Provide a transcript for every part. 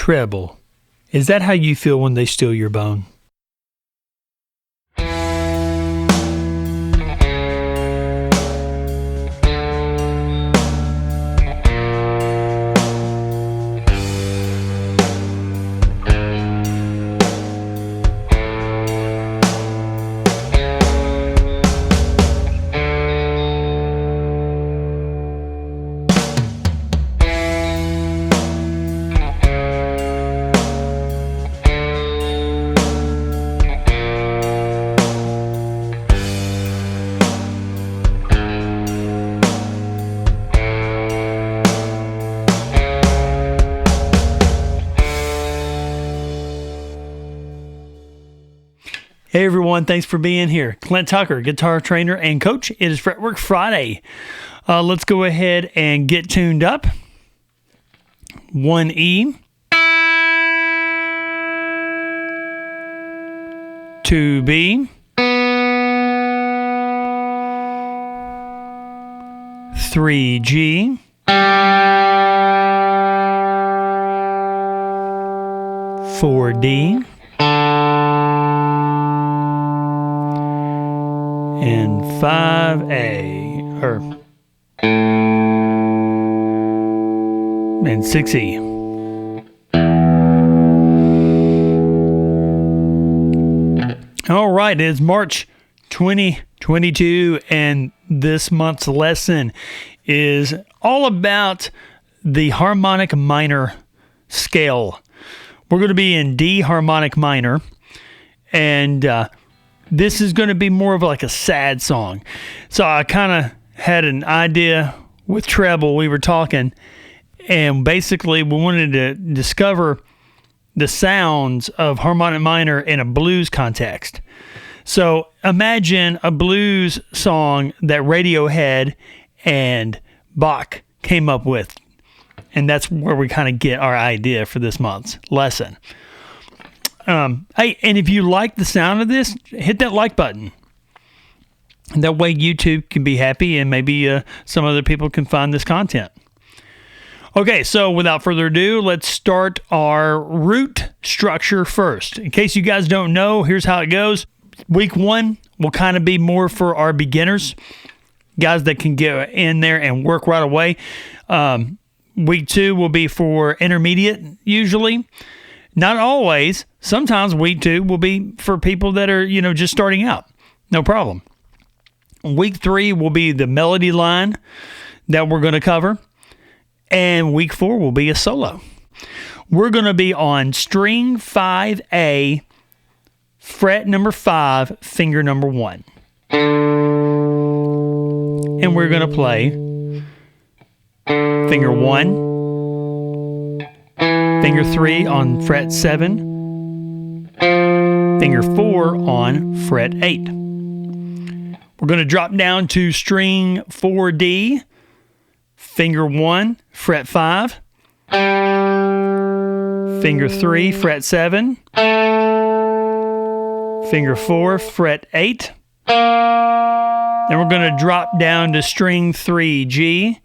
treble. Is that how you feel when they steal your bone? Hey everyone, thanks for being here. Clint Tucker, guitar trainer and coach. It is Fretwork Friday. Let's go ahead and get tuned up. 1 E, 2 B, 3 G, 4 D, and 5A, and 6E. All right, it's March 2022, and this month's lesson is all about the harmonic minor scale. We're going to be in D harmonic minor, and this is going to be more of like a sad song. So I kind of had an idea with treble. We were talking, and basically we wanted to discover the sounds of harmonic minor in a blues context. So imagine a blues song that Radiohead and Bach came up with. And that's where we kind of get our idea for this month's lesson. Hey, and if you like the sound of this, hit that like button. That way YouTube can be happy, and maybe some other people can find this content. Okay, so without further ado, let's start our root structure first. In case you guys don't know, here's how it goes. Week 1 will kind of be more for our beginners, guys that can get in there and work right away. Week 2 will be for intermediate, usually. Not always. Sometimes week 2 will be for people that are, just starting out. No problem. Week 3 will be the melody line that we're going to cover. And week 4 will be a solo. We're going to be on string 5A, fret number 5, finger number 1. And we're going to play finger 1, finger 3 on fret 7, finger 4 on fret 8. We're going to drop down to string 4D, finger 1, fret 5, finger 3, fret 7, finger 4, fret 8. Then we're going to drop down to string 3G,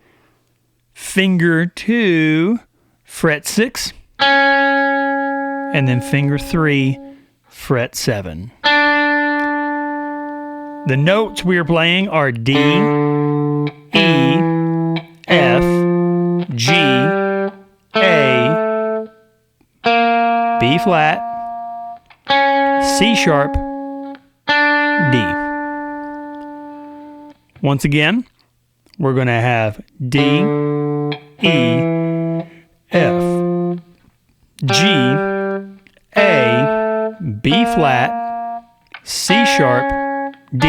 finger 2, fret 6, and then finger 3, fret 7. The notes we are playing are D, E, F, G, A, B flat, C sharp, D. Once again, we're going to have D, E, F, G, A, B flat, C sharp, D.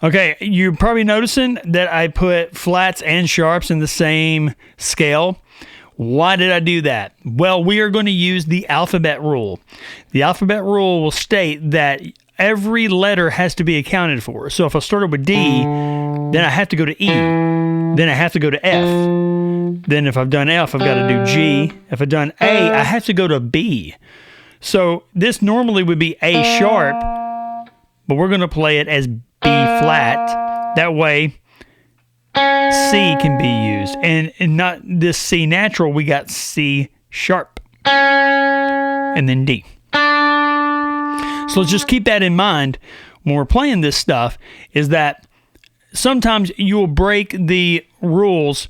Okay, you're probably noticing that I put flats and sharps in the same scale. Why did I do that? Well, we are going to use the alphabet rule. The alphabet rule will state that every letter has to be accounted for. So if I started with D, then I have to go to E. Then I have to go to F. Then if I've done F, I've got to do G. If I've done A, I have to go to B. So this normally would be A sharp, but we're going to play it as B flat. That way, C can be used. And not this C natural, we got C sharp. And then D. So let's just keep that in mind when we're playing this stuff, is that sometimes you'll break the rules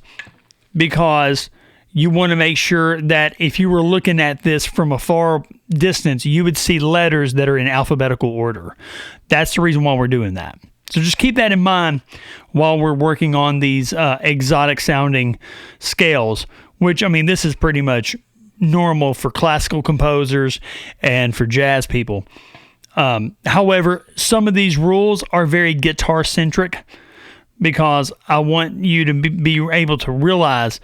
because you want to make sure that if you were looking at this from a far distance, you would see letters that are in alphabetical order. That's the reason why we're doing that. So just keep that in mind while we're working on these exotic sounding scales, which, I mean, this is pretty much normal for classical composers and for jazz people. However, some of these rules are very guitar centric, because I want you to be able to realize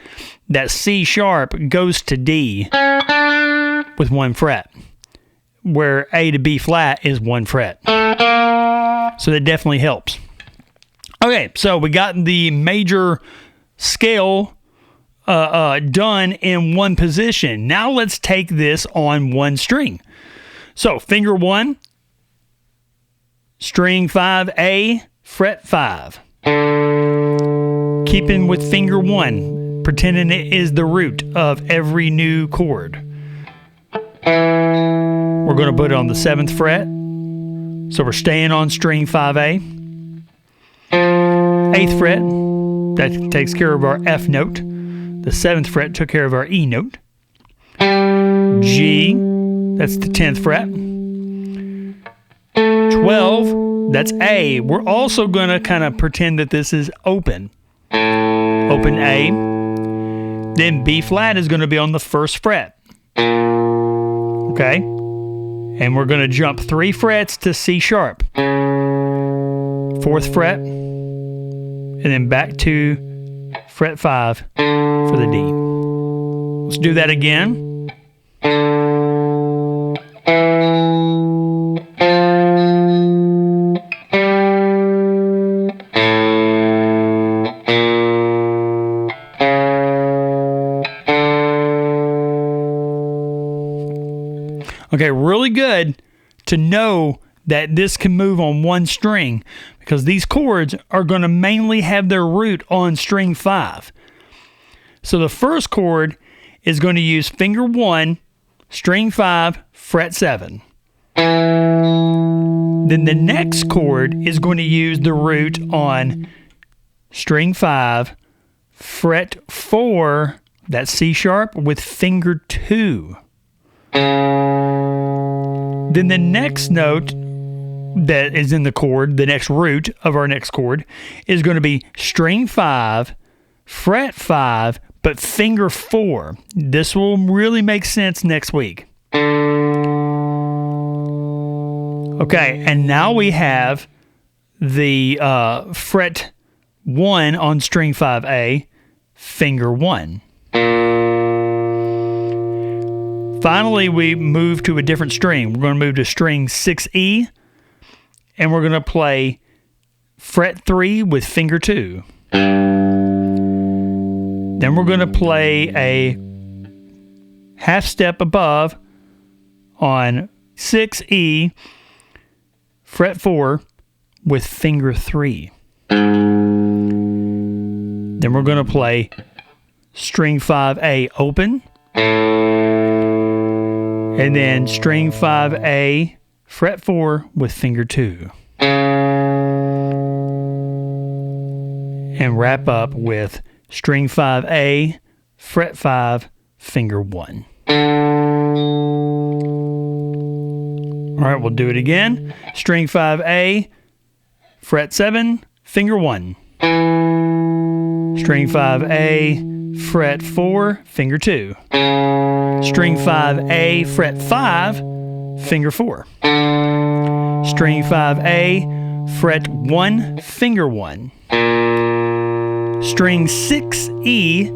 that C sharp goes to D with 1 fret, where A to B flat is 1 fret. So that definitely helps. Okay, so we got the major scale done in one position. Now let's take this on one string. So finger 1, string 5A, fret 5. Keeping with finger 1, pretending it is the root of every new chord. We're going to put it on the 7th fret. So we're staying on string 5A. 8th fret, that takes care of our F note. The 7th fret took care of our E note. G, that's the 10th fret. 12, that's A. We're also going to kind of pretend that this is open. Open A. Then B flat is going to be on the 1st fret. Okay? And we're going to jump 3 frets to C sharp. 4th fret. And then back to fret 5 for the D. Let's do that again. Okay, really good to know that this can move on one string, because these chords are going to mainly have their root on string 5. So the first chord is going to use finger 1, string 5, fret 7. Then the next chord is going to use the root on string 5, fret 4, that's C sharp, with finger 2. Then the next note that is in the chord, the next root of our next chord, is going to be string 5, fret 5, but finger 4. This will really make sense next week. Okay, and now we have the fret 1 on string 5A, finger 1. Finally, we move to a different string. We're going to move to string 6E, and we're going to play fret 3 with finger 2. Then we're going to play a half step above on 6E, fret 4 with finger 3. Then we're going to play string 5A open, and then string 5A, fret 4 with finger 2. And wrap up with string 5A, fret 5, finger 1. All right, we'll do it again. String 5A, fret 7, finger 1. String 5A, fret 4, finger 2. String 5A, fret 5, finger 4. String 5A, fret 1, finger 1. String 6E,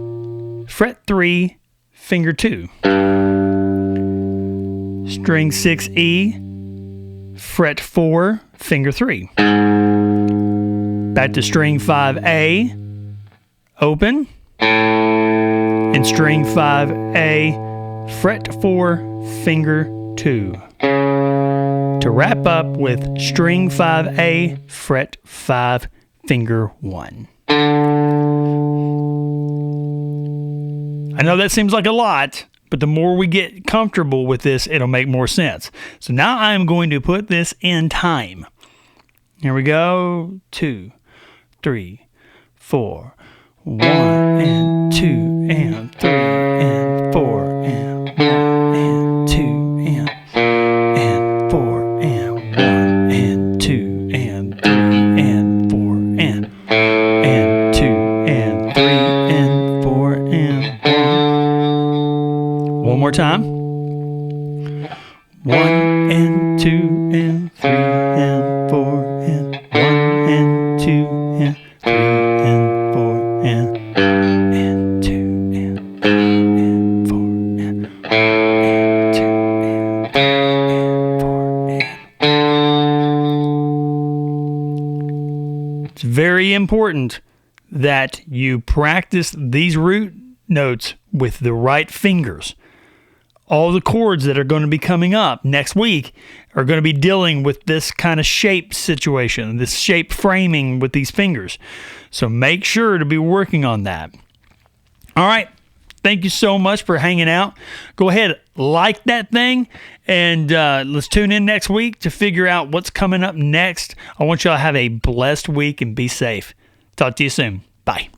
fret 3, finger 2. String 6E, fret 4, finger 3. Back to string 5A, open, and string 5A, fret 4, finger 2. To wrap up with string 5A, fret 5, finger 1. I know that seems like a lot, but the more we get comfortable with this, it'll make more sense. So now I'm going to put this in time. Here we go. 2, 3, 4. 1 and 2 and 3 and 4 and 1 and 2 and 4 and 1 and 2 and 3 and 4 and 2 and 3 and 4 and 1. One more time. 1 and 2 and 3 and 4 and 1 and 2 and 3 and 4 and 2 and 4 and 2 and 4 and. It's very important that you practice these root notes with the right fingers. All the chords that are going to be coming up next week are going to be dealing with this kind of shape situation, this shape framing with these fingers. So make sure to be working on that. All right. Thank you so much for hanging out. Go ahead, like that thing, and let's tune in next week to figure out what's coming up next. I want y'all to have a blessed week and be safe. Talk to you soon. Bye.